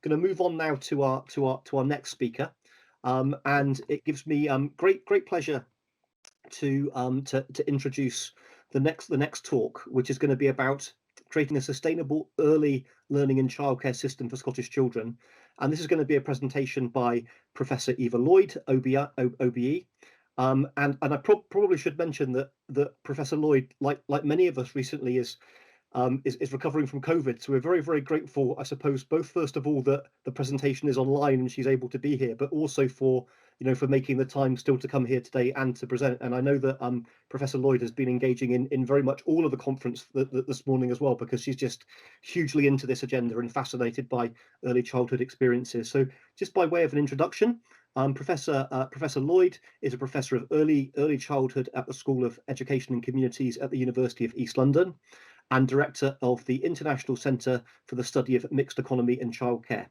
going to move on now to our next speaker, and it gives me great pleasure to introduce the next talk, which is going to be about creating a sustainable early learning and childcare system for Scottish children. And this is going to be a presentation by Professor Eva Lloyd, OBE. And I probably should mention that Professor Lloyd, like many of us recently, is recovering from COVID. So we're very grateful, I suppose, both first of all that the presentation is online and she's able to be here, but also for making the time still to come here today and to present. And I know that Professor Lloyd has been engaging in very much all of the conference this morning as well, because she's just hugely into this agenda and fascinated by early childhood experiences. So just by way of an introduction, Professor Lloyd is a professor of early childhood at the School of Education and Communities at the University of East London, and director of the International Centre for the Study of Mixed Economy and Childcare.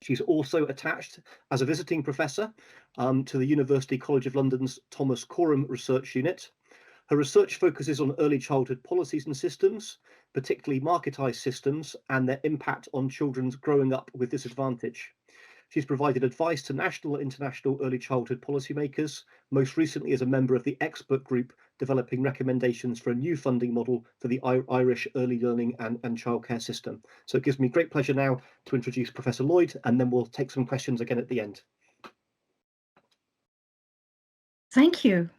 She's also attached as a visiting professor to the University College of London's Thomas Coram Research Unit. Her research focuses on early childhood policies and systems, particularly marketised systems, and their impact on children's growing up with disadvantage. She's provided advice to national and international early childhood policymakers, most recently as a member of the expert group developing recommendations for a new funding model for the Irish early learning and childcare system. So it gives me great pleasure now to introduce Professor Lloyd, and then we'll take some questions again at the end. Thank you.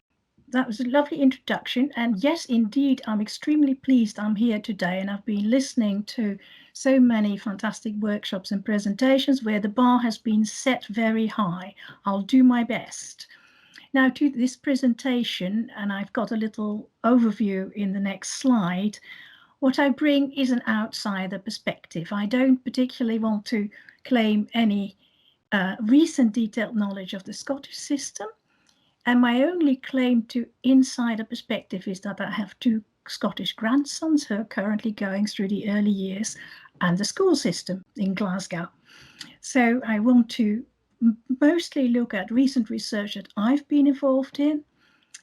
That was a lovely introduction. And yes, indeed, I'm extremely pleased I'm here today, and I've been listening to so many fantastic workshops and presentations where the bar has been set very high. I'll do my best. Now to this presentation, and I've got a little overview in the next slide. What I bring is an outsider perspective. I don't particularly want to claim any recent detailed knowledge of the Scottish system. And my only claim to insider perspective is that I have two Scottish grandsons who are currently going through the early years and the school system in Glasgow. So I want to mostly look at recent research that I've been involved in,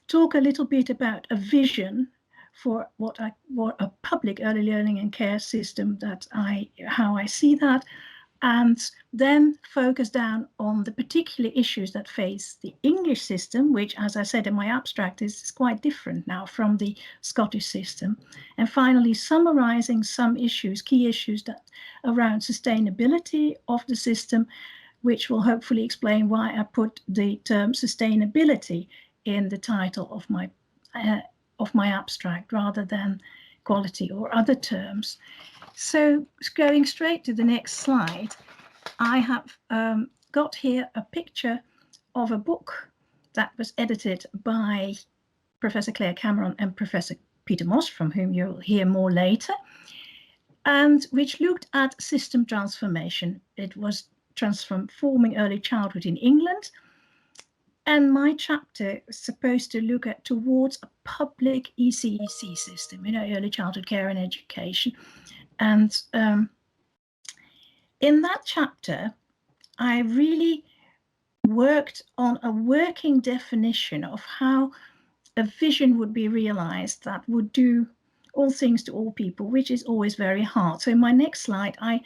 talk a little bit about a vision for what a public early learning and care system how I see that, and then focus down on the particular issues that face the English system, which, as I said in my abstract, is quite different now from the Scottish system. And finally, summarizing some issues, key issues that around sustainability of the system, which will hopefully explain why I put the term sustainability in the title of my abstract rather than quality or other terms. So going straight to the next slide, I have got here a picture of a book that was edited by Professor Claire Cameron and Professor Peter Moss, from whom you'll hear more later, and which looked at system transformation. It was transforming early childhood in England. And my chapter is supposed to look at towards a public ECEC system, early childhood care and education. And in that chapter, I really worked on a working definition of how a vision would be realized that would do all things to all people, which is always very hard. So in my next slide, I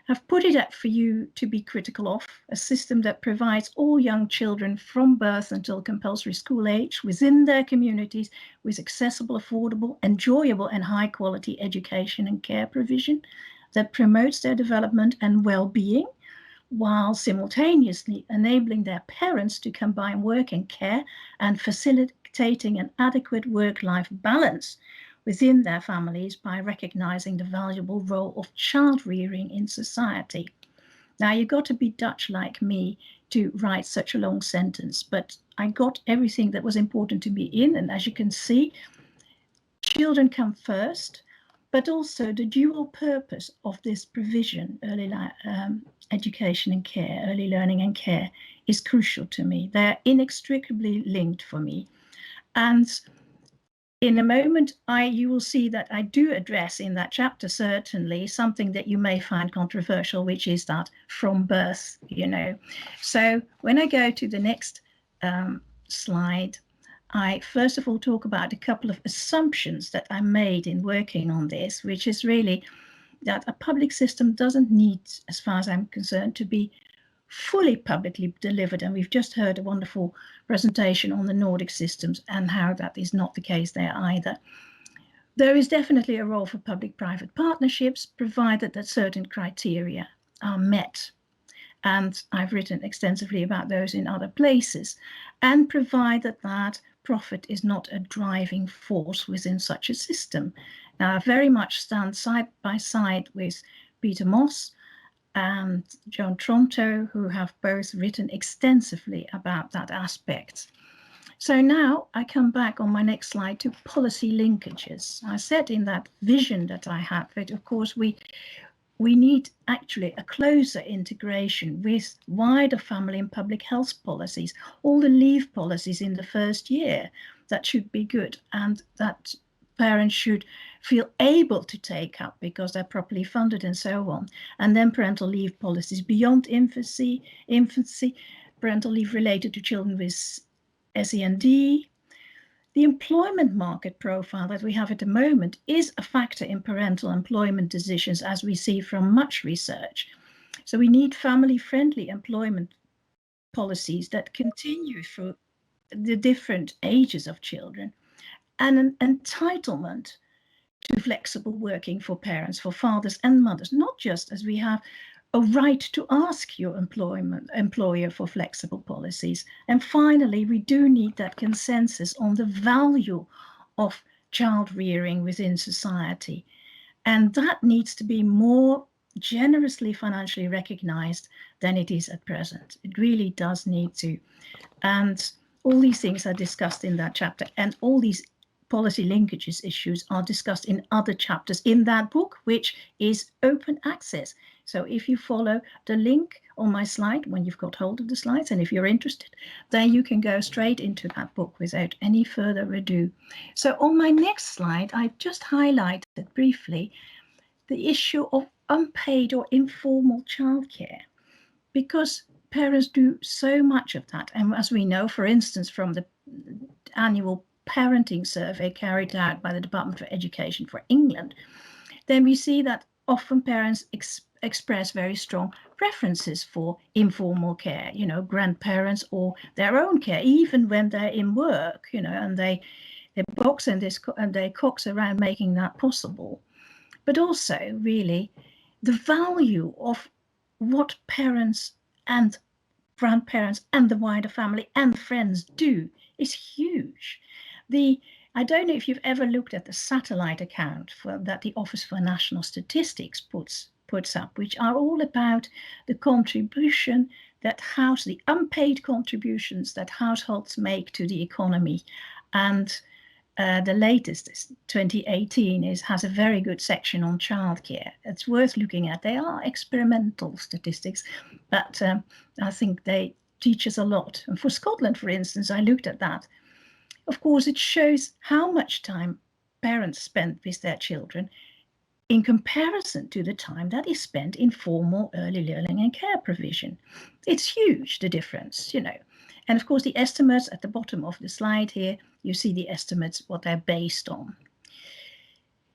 have put it up for you to be critical of: a system that provides all young children from birth until compulsory school age within their communities with accessible, affordable, enjoyable and high quality education and care provision that promotes their development and well-being, while simultaneously enabling their parents to combine work and care and facilitating an adequate work-life balance within their families by recognizing the valuable role of child rearing in society. Now, you've got to be Dutch like me to write such a long sentence, but I got everything that was important to me in, and as you can see, children come first, but also the dual purpose of this provision, early education and care, early learning and care, is crucial to me. They're inextricably linked for me. And in a moment, you will see that I do address in that chapter certainly something that you may find controversial, which is that from birth, So when I go to the next slide, I first of all talk about a couple of assumptions that I made in working on this, which is really that a public system doesn't need, as far as I'm concerned, to be fully publicly delivered. And we've just heard a wonderful presentation on the Nordic systems and how that is not the case there either. There is definitely a role for public-private partnerships, provided that certain criteria are met. And I've written extensively about those in other places, and provided that profit is not a driving force within such a system. Now, I very much stand side by side with Peter Moss and John Tronto, who have both written extensively about that aspect. So now I come back on my next slide to policy linkages. I said in that vision that I have that, of course, we need actually a closer integration with wider family and public health policies, all the leave policies in the first year. That should be good, and that parents should feel able to take up because they're properly funded and so on. And then parental leave policies beyond infancy, parental leave related to children with SEND. The employment market profile that we have at the moment is a factor in parental employment decisions, as we see from much research. So we need family-friendly employment policies that continue through the different ages of children, and an entitlement to flexible working for parents, for fathers and mothers, not just as we have a right to ask your employer for flexible policies. And finally, we do need that consensus on the value of child rearing within society. And that needs to be more generously financially recognized than it is at present. It really does need to. And all these things are discussed in that chapter, and all these policy linkages issues are discussed in other chapters in that book, which is open access. So if you follow the link on my slide when you've got hold of the slides, and if you're interested, then you can go straight into that book without any further ado. So on my next slide, I just highlighted briefly the issue of unpaid or informal childcare, because parents do so much of that. And as we know, for instance, from the annual parenting survey carried out by the Department for Education for England, then we see that often parents express very strong preferences for informal care, grandparents or their own care, even when they're in work, and they box and they cox around making that possible. But also, really, the value of what parents and grandparents and the wider family and friends do is huge. I don't know if you've ever looked at the satellite account that the Office for National Statistics puts up, which are all about the contribution that the unpaid contributions that households make to the economy. And the latest, 2018, has a very good section on childcare. It's worth looking at. They are experimental statistics, but I think they teach us a lot. And for Scotland, for instance, I looked at that. Of course, it shows how much time parents spend with their children in comparison to the time that is spent in formal early learning and care provision. It's huge, the difference, And of course, the estimates at the bottom of the slide here, you see the estimates, what they're based on.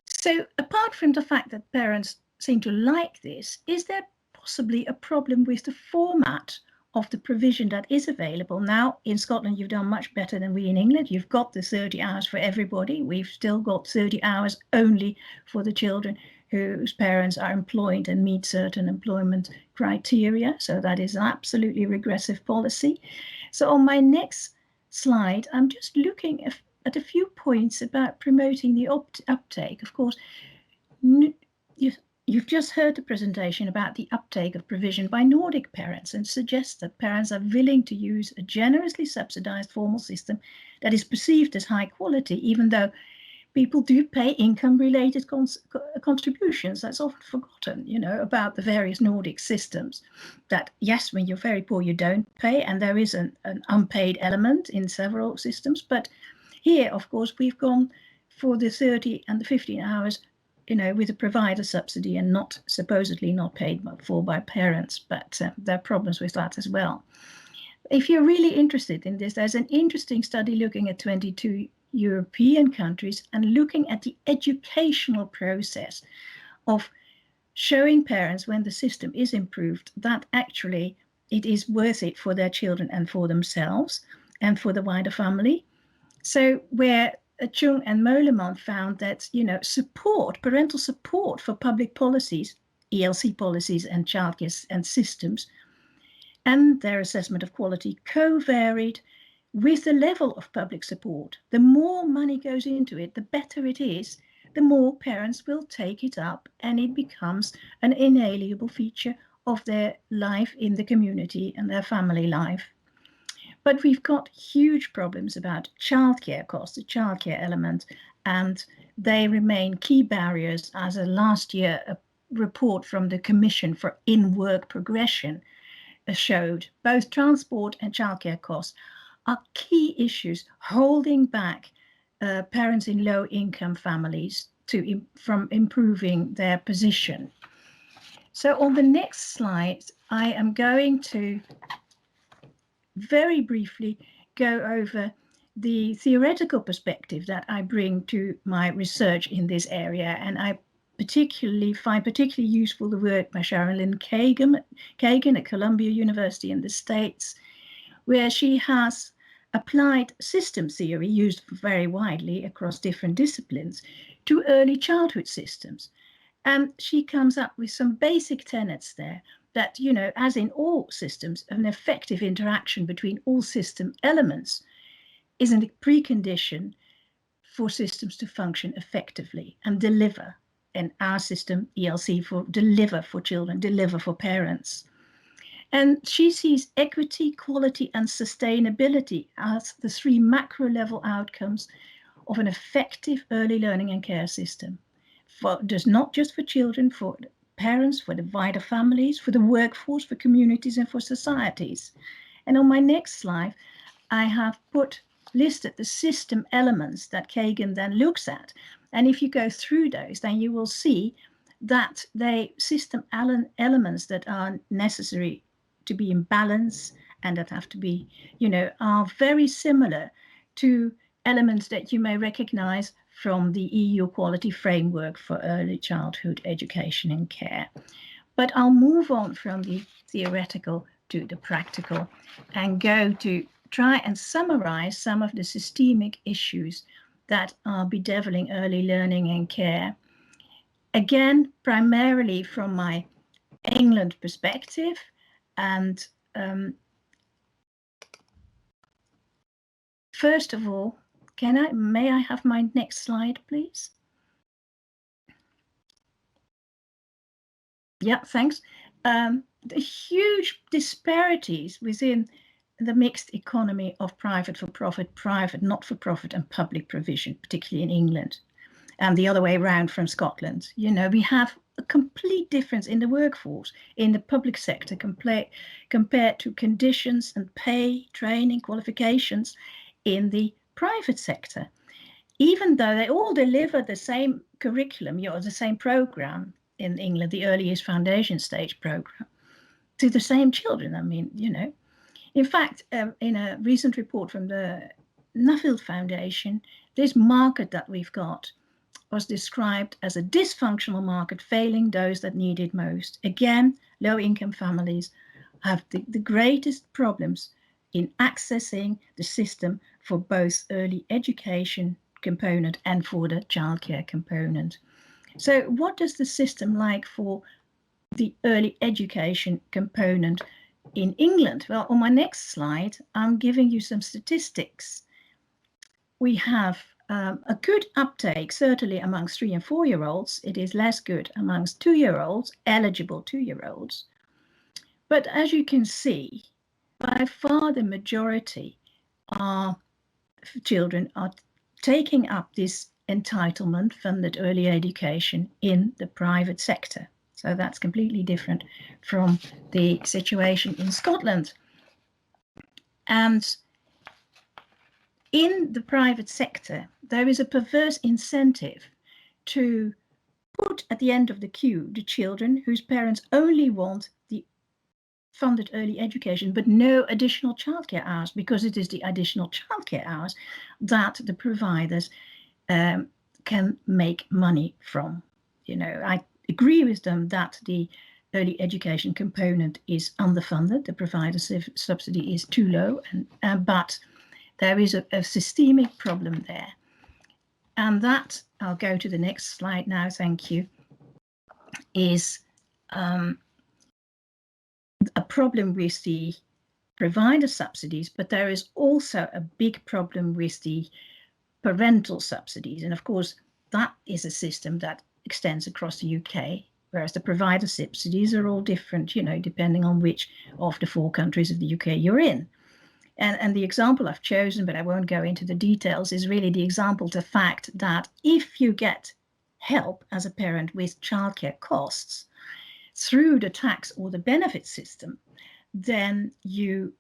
So apart from the fact that parents seem to like this, is there possibly a problem with the format of the provision that is available? Now, in Scotland, you've done much better than we in England. You've got the 30 hours for everybody. We've still got 30 hours only for the children whose parents are employed and meet certain employment criteria. So that is an absolutely regressive policy. So on my next slide, I'm just looking at a few points about promoting the uptake. Of course, you've just heard the presentation about the uptake of provision by Nordic parents, and suggests that parents are willing to use a generously subsidized formal system that is perceived as high quality, even though people do pay income-related contributions. That's often forgotten, about the various Nordic systems. That, yes, when you're very poor, you don't pay, and there is an unpaid element in several systems. But here, of course, we've gone for the 30 and the 15 hours, with a provider subsidy, and supposedly not paid for by parents, but there are problems with that as well. If you're really interested in this, there's an interesting study looking at 22 European countries and looking at the educational process of showing parents when the system is improved that actually it is worth it for their children and for themselves and for the wider family. So where Chung and Moleman found that, parental support for public policies, ELC policies and childcare and systems, and their assessment of quality co-varied with the level of public support. The more money goes into it, the better it is, the more parents will take it up, and it becomes an inalienable feature of their life in the community and their family life. But we've got huge problems about childcare costs, the childcare element, and they remain key barriers. As a last year a report from the Commission for In-Work Progression showed, both transport and childcare costs are key issues holding back parents in low-income families from improving their position. So on the next slide, I am going to very briefly go over the theoretical perspective that I bring to my research in this area, and I find particularly useful the work by Sharon Lynn Kagan at Columbia University in the States, where she has applied system theory used very widely across different disciplines to early childhood systems. And she comes up with some basic tenets there that, as in all systems, an effective interaction between all system elements is a precondition for systems to function effectively and deliver. In our system, ELC, for deliver for children, deliver for parents. And she sees equity, quality, and sustainability as the three macro level outcomes of an effective early learning and care system. Not just for children, for parents, for the wider families, for the workforce, for communities, and for societies. And on my next slide, I have listed the system elements that Kagan then looks at. And if you go through those, then you will see that they system elements that are necessary to be in balance and that have to be, are very similar to elements that you may recognize from the EU Quality Framework for Early Childhood Education and Care. But I'll move on from the theoretical to the practical and go to try and summarize some of the systemic issues that are bedeviling early learning and care. Again, primarily from my England perspective. And first of all, may I have my next slide, please? Yeah, thanks. The huge disparities within the mixed economy of private-for-profit, private, not-for-profit, and public provision, particularly in England, and the other way around from Scotland. We have a complete difference in the workforce in the public sector compared to conditions and pay, training, qualifications in the private sector, even though they all deliver the same curriculum, the same program in England, the Early Years Foundation Stage program, to the same children. In fact, in a recent report from the Nuffield Foundation, this market that we've got was described as a dysfunctional market failing those that need it most. Again, low-income families have the greatest problems in accessing the system for both early education component and for the childcare component. So what does the system like for the early education component in England? Well, on my next slide, I'm giving you some statistics. We have a good uptake, certainly amongst 3 and 4-year-olds. It is less good amongst 2-year-olds, eligible 2-year-olds. But as you can see, by far the majority of children are taking up this entitlement funded early education in the private sector. So that's completely different from the situation in Scotland. And in the private sector, there is a perverse incentive to put at the end of the queue the children whose parents only want the funded early education, but no additional childcare hours, because it is the additional childcare hours that the providers can make money from. agree with them that the early education component is underfunded. The provider subsidy is too low, but there is a systemic problem there. And that, I'll go to the next slide now, thank you, is a problem with the provider subsidies, but there is also a big problem with the parental subsidies. And of course, that is a system that extends across the UK, whereas the provider subsidies are all different, depending on which of the 4 countries of the UK you're in. And the example I've chosen, but I won't go into the details, is really the example, the fact that if you get help as a parent with childcare costs through the tax or the benefit system, then you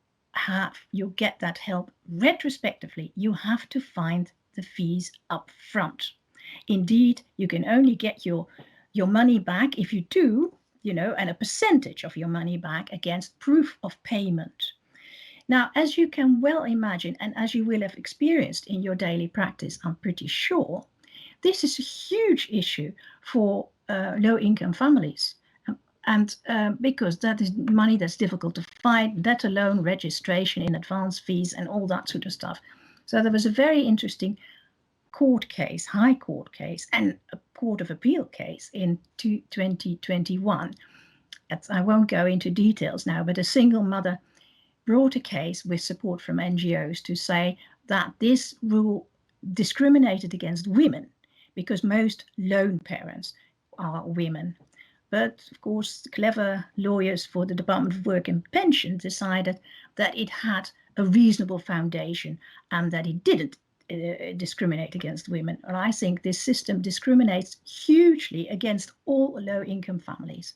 get that help retrospectively. You have to find the fees up front. Indeed, you can only get your money back if you do, and a percentage of your money back against proof of payment. Now, as you can well imagine, and as you will have experienced in your daily practice, I'm pretty sure, this is a huge issue for low-income families. And because that is money that's difficult to find, let alone registration in advance fees and all that sort of stuff. So there was a very interesting court case, high court case, and a court of appeal case in 2021. I won't go into details now, but a single mother brought a case with support from NGOs to say that this rule discriminated against women because most lone parents are women. But of course, clever lawyers for the Department of Work and Pensions decided that it had a reasonable foundation and that it didn't discriminate against women. And I think this system discriminates hugely against all low-income families.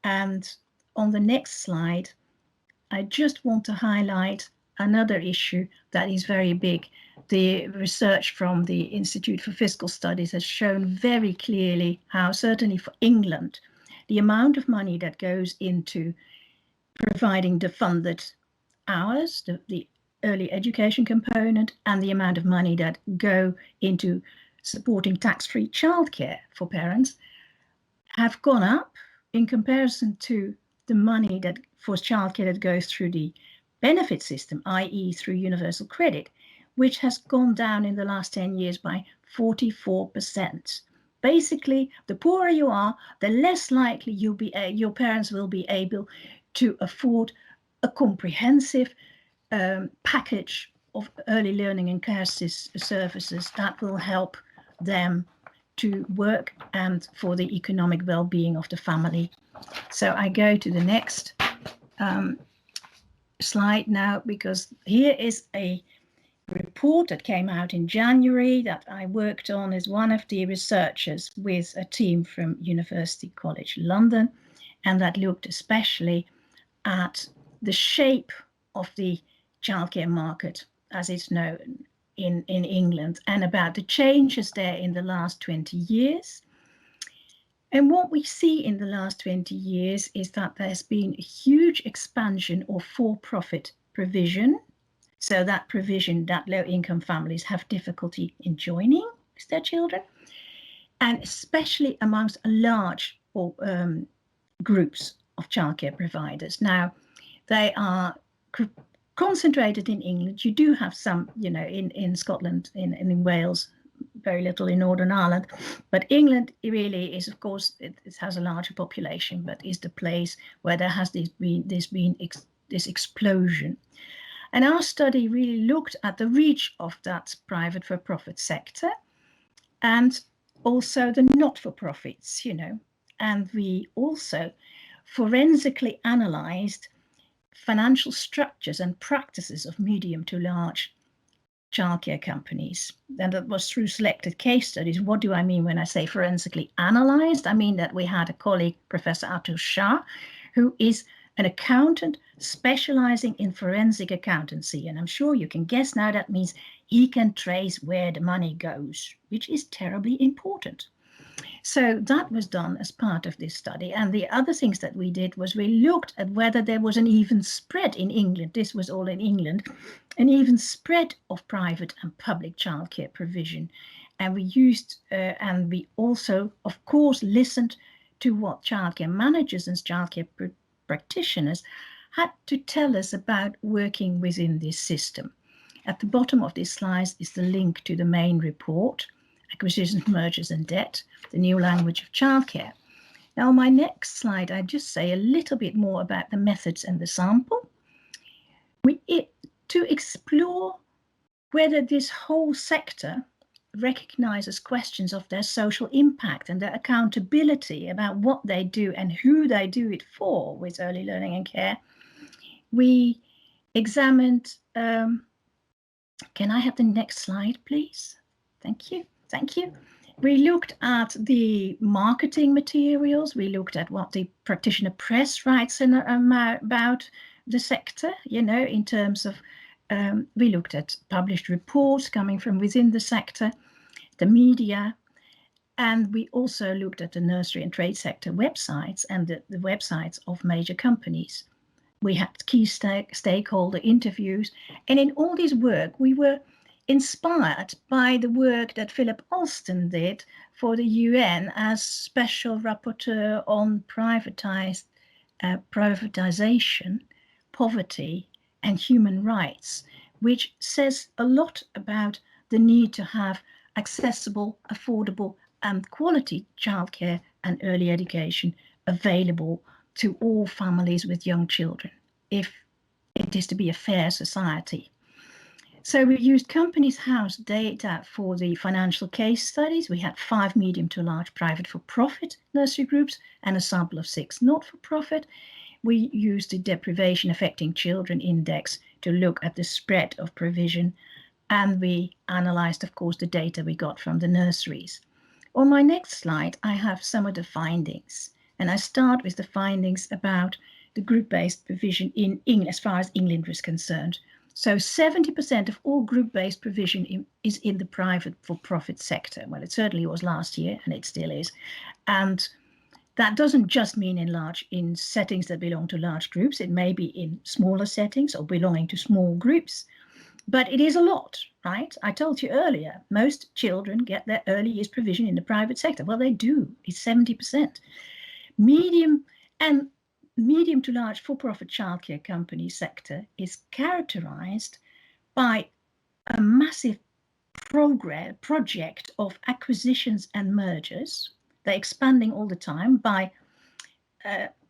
And on the next slide, I just want to highlight another issue that is very big. The research from the Institute for Fiscal Studies has shown very clearly how, certainly for England, the amount of money that goes into providing the funded hours, the early education component, and the amount of money that go into supporting tax-free childcare for parents have gone up in comparison to the money that for childcare that goes through the benefit system, i.e. through universal credit, which has gone down in the last 10 years by 44%. Basically, the poorer you are, the less likely your parents will be able to afford a comprehensive package of early learning and care services that will help them to work and for the economic well-being of the family. So I go to the next slide now, because here is a report that came out in January that I worked on as one of the researchers with a team from University College London, and that looked especially at the shape of the childcare market as it's known in England and about the changes there in the last 20 years. And what we see in the last 20 years is that there's been a huge expansion of for-profit provision. So that provision that low-income families have difficulty in joining with their children, and especially amongst large groups of childcare providers. Now, they are concentrated in England. You do have some, in Scotland, in Wales, very little in Northern Ireland, but England really is, of course, it has a larger population, but is the place where there has been this explosion. And our study really looked at the reach of that private for-profit sector and also the not-for-profits, and we also forensically analyzed financial structures and practices of medium to large childcare companies. And that was through selected case studies. What do I mean when I say forensically analyzed? I mean that we had a colleague, Professor Atul Shah, who is an accountant specializing in forensic accountancy. And I'm sure you can guess now that means he can trace where the money goes, which is terribly important. So that was done as part of this study. And the other things that we did was we looked at whether there was an even spread in England. This was all in England, an even spread of private and public childcare provision. And we also, of course, listened to what childcare managers and childcare practitioners had to tell us about working within this system. At the bottom of this slide is the link to the main report, Acquisitions, Mergers and Debt, the New Language of Childcare. Now, on my next slide, I just say a little bit more about the methods and the sample. To explore whether this whole sector recognizes questions of their social impact and their accountability about what they do and who they do it for with early learning and care, we examined, can I have the next slide, please? Thank you. We looked at the marketing materials. We looked at what the practitioner press writes about the sector, in terms of, we looked at published reports coming from within the sector, the media, and we also looked at the nursery and trade sector websites and the websites of major companies. We had key stakeholder interviews, and in all this work, we were inspired by the work that Philip Alston did for the UN as Special Rapporteur on privatization, poverty, and human rights, which says a lot about the need to have accessible, affordable, and quality childcare and early education available to all families with young children, if it is to be a fair society. So we used Companies House data for the financial case studies. We had 5 medium to large private for-profit nursery groups and a sample of 6 not-for-profit. We used the Deprivation Affecting Children Index to look at the spread of provision, and we analysed, of course, the data we got from the nurseries. On my next slide, I have some of the findings, and I start with the findings about the group-based provision in England, as far as England was concerned. So 70% of all group-based provision is in the private for-profit sector. Well, it certainly was last year, and it still is. And that doesn't just mean in settings that belong to large groups. It may be in smaller settings or belonging to small groups, but it is a lot, right? I told you earlier, most children get their early years provision in the private sector. Well, they do. It's 70%. Medium to large for-profit childcare company sector is characterized by a massive project of acquisitions and mergers. They're expanding all the time by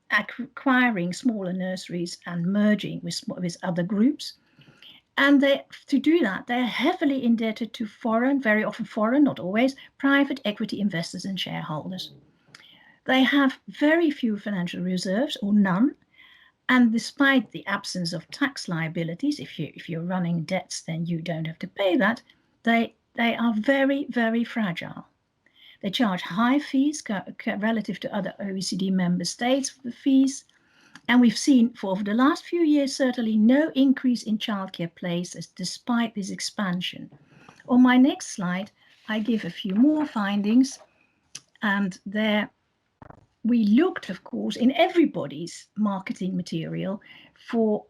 acquiring smaller nurseries and merging with other groups. And to do that, they're heavily indebted to foreign, very often foreign, not always, private equity investors and shareholders. They have very few financial reserves or none. And despite the absence of tax liabilities, if you're running debts, then you don't have to pay that. They are very, very fragile. They charge high fees relative to other OECD member states for the fees. And we've seen for over the last few years, certainly no increase in childcare places despite this expansion. On my next slide, I give a few more findings. And there we looked, of course, in everybody's marketing material for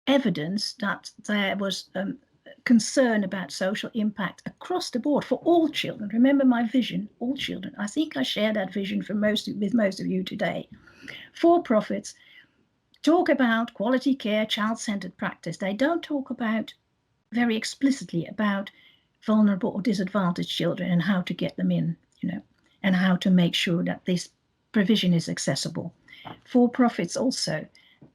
evidence that there was concern about social impact across the board for all children. Remember my vision, all children. I think I share that vision with most of you today. For-profits talk about quality care, child-centered practice. They don't talk about very explicitly about vulnerable or disadvantaged children and how to get them in, and how to make sure that this provision is accessible. For-profits also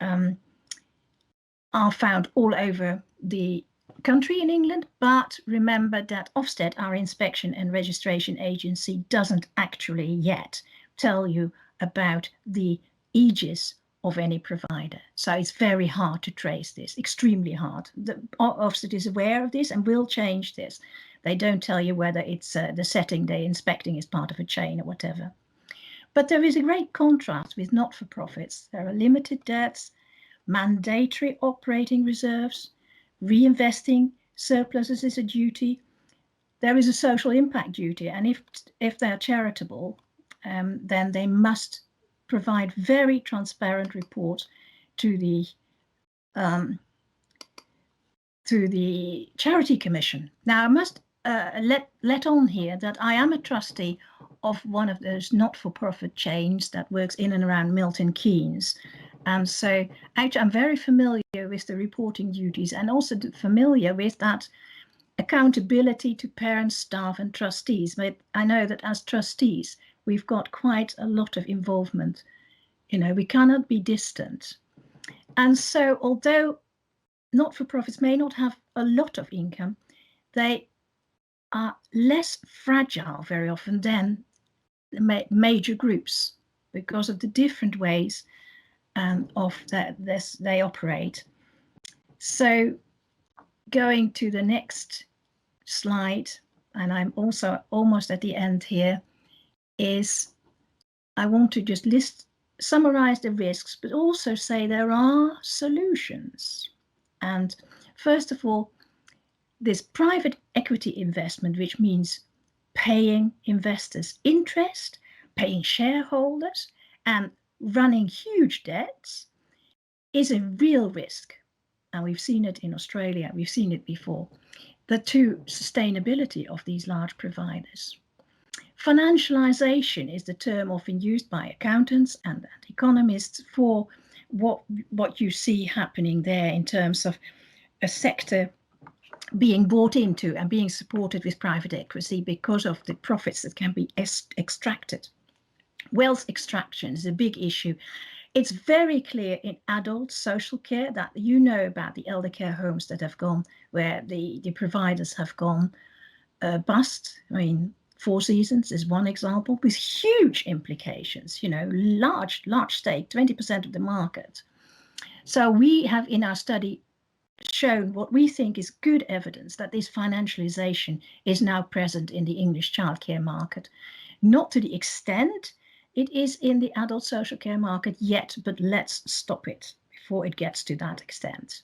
are found all over the country in England, but remember that Ofsted, our inspection and registration agency, doesn't actually yet tell you about the aegis of any provider. So it's very hard to trace this, extremely hard. The Ofsted is aware of this and will change this. They don't tell you whether it's the setting they're inspecting is part of a chain or whatever. But there is a great contrast with not-for-profits. There are limited debts, mandatory operating reserves, reinvesting surpluses is a duty. There is a social impact duty, and if they're charitable, then they must provide very transparent reports to the Charity Commission. Now, I must let on here that I am a trustee of one of those not-for-profit chains that works in and around Milton Keynes. And so actually I'm very familiar with the reporting duties and also familiar with that accountability to parents, staff and trustees. But I know that as trustees, we've got quite a lot of involvement. You know, we cannot be distant. And so although not-for-profits may not have a lot of income, they are less fragile very often than major groups because of the different ways of that they operate. So going to the next slide, and I'm also almost at the end here, is I want to just summarize the risks, but also say there are solutions. And first of all, this private equity investment, which means paying investors interest, paying shareholders, and running huge debts, is a real risk. And we've seen it in Australia, we've seen it before, to sustainability of these large providers. Financialization is the term often used by accountants and economists for what you see happening there in terms of a sector being bought into and being supported with private equity because of the profits that can be extracted. Wealth extraction is a big issue. It's very clear in adult social care that you know about the elder care homes that have gone, where the providers have gone bust. I mean, Four Seasons is one example with huge implications, you know, large stake, 20% of the market. So we have in our study shown what we think is good evidence that this financialization is now present in the English childcare market. Not to the extent it is in the adult social care market yet, but let's stop it before it gets to that extent.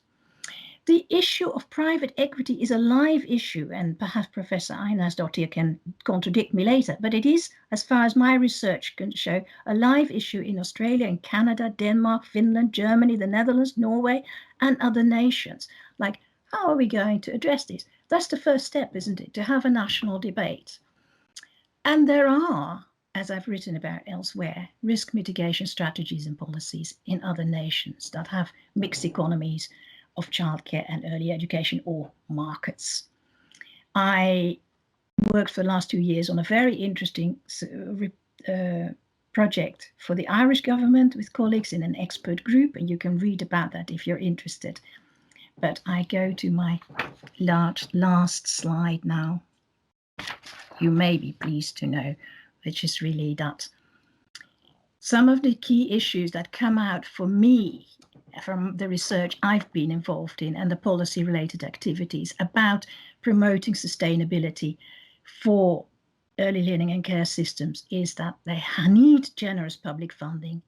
The issue of private equity is a live issue, and perhaps Professor Einarsdottir can contradict me later, but it is, as far as my research can show, a live issue in Australia, in Canada, Denmark, Finland, Germany, the Netherlands, Norway, and other nations. Like, how are we going to address this? That's the first step, isn't it? To have a national debate. And there are, as I've written about elsewhere, risk mitigation strategies and policies in other nations that have mixed economies of childcare and early education or markets. I worked for the last 2 years on a very interesting project for the Irish government with colleagues in an expert group, and you can read about that if you're interested. But I go to my last slide now. You may be pleased to know, which is really that some of the key issues that come out for me from the research I've been involved in and the policy related activities about promoting sustainability for early learning and care systems is that they need generous public funding,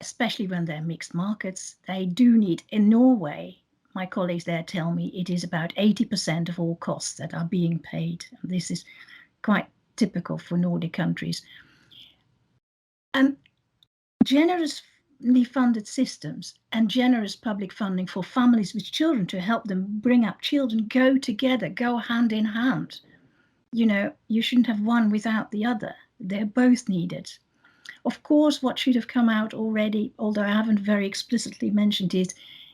especially when they're mixed markets. They do need, in Norway, my colleagues there tell me it is about 80% of all costs that are being paid. This is quite typical for Nordic countries. And generously funded systems and generous public funding for families with children to help them bring up children go together, go hand in hand. You know, you shouldn't have one without the other. They're both needed. Of course, what should have come out already, although I haven't very explicitly mentioned it,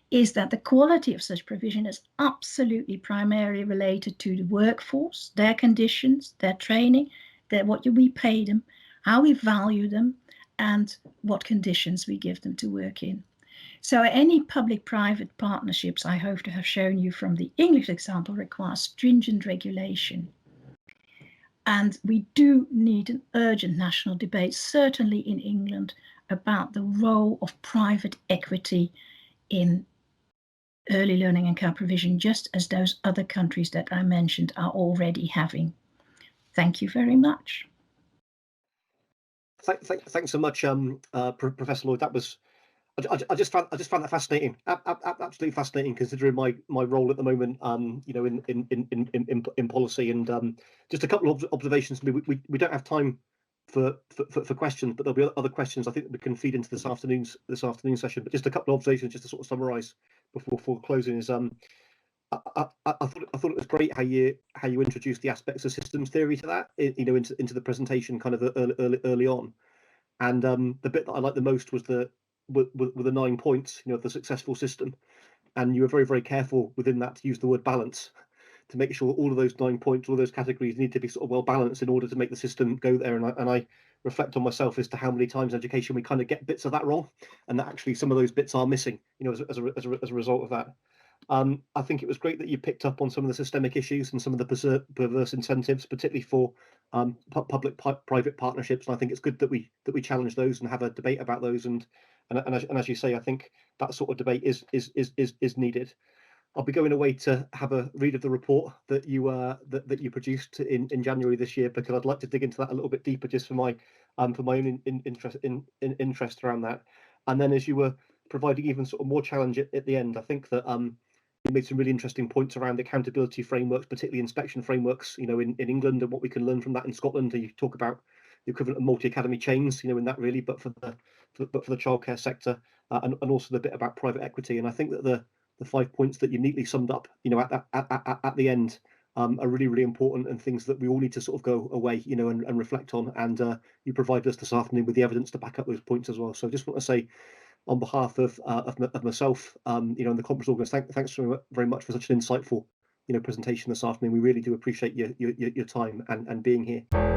is that the quality of such provision is absolutely primarily related to the workforce, their conditions, their training, what we pay them, how we value them, and what conditions we give them to work in. So any public-private partnerships, I hope to have shown you from the English example, require stringent regulation. And we do need an urgent national debate, certainly in England, about the role of private equity in early learning and care provision, just as those other countries that I mentioned are already having. Thank you very much. Thanks so much, Professor Lloyd. That was, I just found that fascinating, absolutely fascinating, considering my role at the moment, you know, in policy. And just a couple of observations. We don't have time for questions, but there'll be other questions I think that we can feed into this afternoon's session. But just a couple of observations, just to sort of summarise before closing, is I thought it was great how you introduced the aspects of systems theory to that, into the presentation kind of early on. And the bit that I liked the most was were the 9 points, of the successful system. And you were very, very careful within that to use the word balance, to make sure all of those 9 points, all those categories need to be sort of well balanced in order to make the system go there. And I reflect on myself as to how many times in education we kind of get bits of that wrong, and that actually some of those bits are missing, as a result of that. I think it was great that you picked up on some of the systemic issues and some of the perverse incentives, particularly for public-private partnerships. And I think it's good that we challenge those and have a debate about those. And as you say, I think that sort of debate is needed. I'll be going away to have a read of the report that you produced in January this year, because I'd like to dig into that a little bit deeper, just for my own interest around that. And then, as you were providing even sort of more challenge at the end, I think that you made some really interesting points around accountability frameworks, particularly inspection frameworks, in England, and what we can learn from that in Scotland. And you talk about the equivalent of multi-academy chains, in that really, but for the childcare sector, and also the bit about private equity. And I think that the 5 points that you neatly summed up, at the end, are really, really important, and things that we all need to sort of go away, and reflect on. And you provided us this afternoon with the evidence to back up those points as well. So I just want to say, on behalf of myself, and the conference organisers, thanks very much for such an insightful, presentation this afternoon. We really do appreciate your time and being here.